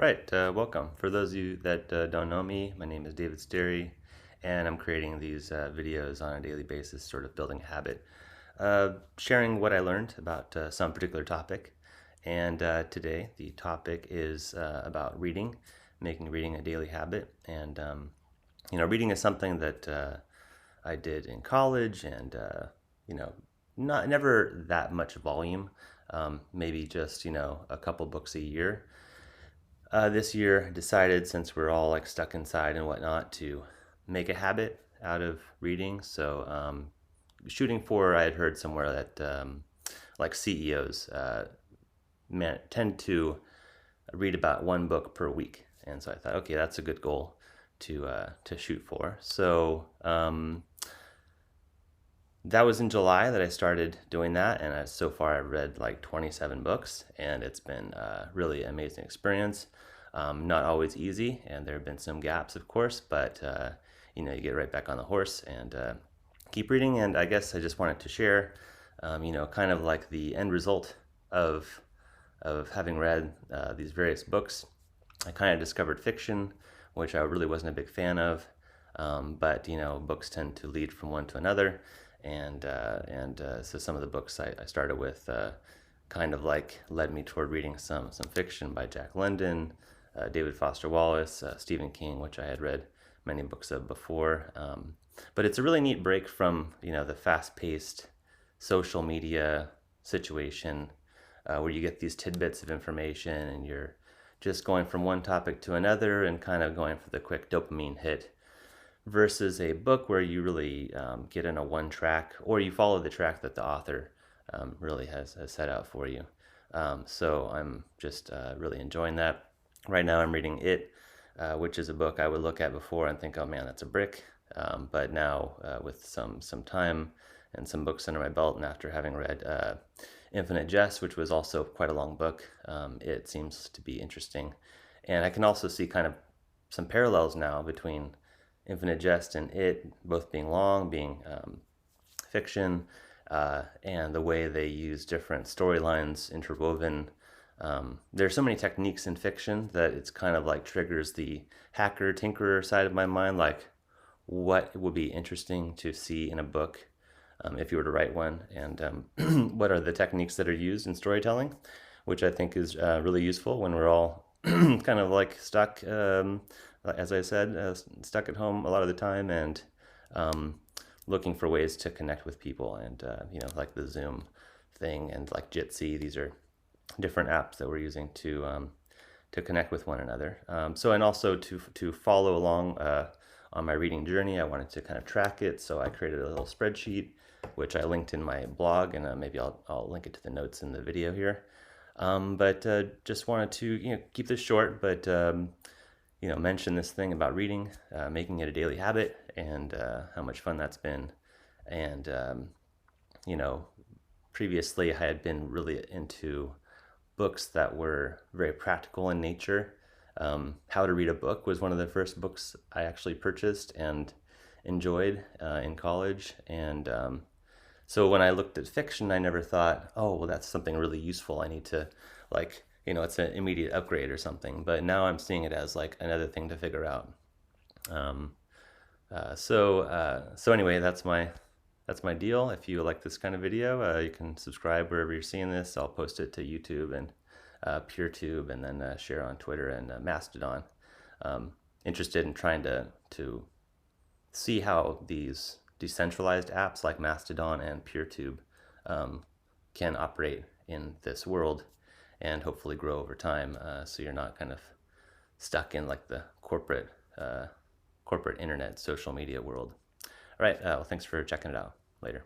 All right, welcome. For those of you that don't know me, my name is David Sterry, and I'm creating these videos on a daily basis, sort of building a habit, sharing what I learned about some particular topic. And today, the topic is about reading, making reading a daily habit. And reading is something that I did in college, and not never that much volume, maybe just a couple books a year. This year, I decided, since we're all like stuck inside and whatnot, to make a habit out of reading. So, shooting for, I had heard somewhere that like CEOs tend to read about one book per week, and so I thought, okay, that's a good goal to shoot for. So that was in July that I started doing that, and so far I've read like 27 books, and it's been a really amazing experience. Not always easy, and there have been some gaps, of course, but you get right back on the horse and keep reading. And I guess I just wanted to share, kind of like the end result of having read these various books. I kind of discovered fiction, which I really wasn't a big fan of, but books tend to lead from one to another. And so some of the books I started with kind of like led me toward reading some fiction by Jack London, David Foster Wallace, Stephen King, which I had read many books of before. But it's a really neat break from the fast-paced social media situation where you get these tidbits of information and you're just going from one topic to another and kind of going for the quick dopamine hit, versus a book where you really get in a one track, or you follow the track that the author really has set out for you. So I'm just really enjoying that. Right now I'm reading It, which is a book I would look at before and think, oh man, that's a brick. But now with some time and some books under my belt, and after having read Infinite Jest, which was also quite a long book, it seems to be interesting. And I can also see kind of some parallels now between Infinite Jest and It, both being long, being fiction, and the way they use different storylines interwoven. There's so many techniques in fiction that it's kind of like triggers the hacker, tinkerer side of my mind, like what would be interesting to see in a book if you were to write one, and what are the techniques that are used in storytelling, which I think is really useful when we're all kind of like stuck, as I said, stuck at home a lot of the time, and looking for ways to connect with people, and like the Zoom thing and like Jitsi. These are different apps that we're using to connect with one another. And also to follow along on my reading journey, I wanted to kind of track it, so I created a little spreadsheet, which I linked in my blog, and maybe I'll link it to the notes in the video here. But just wanted to keep this short, but mention this thing about reading, making it a daily habit, and how much fun that's been. And previously I had been really into books that were very practical in nature. How to Read a Book was one of the first books I actually purchased and enjoyed in college. And so when I looked at fiction, I never thought, oh, well, that's something really useful. I need to, like, it's an immediate upgrade or something. But now I'm seeing it as like another thing to figure out. So anyway, that's my deal. If you like this kind of video, you can subscribe wherever you're seeing this. I'll post it to YouTube and PeerTube, and then share on Twitter and Mastodon. Interested in trying to see how these decentralized apps like Mastodon and PeerTube can operate in this world, and hopefully grow over time, so you're not kind of stuck in like the corporate internet social media world. All right, well, thanks for checking it out. Later.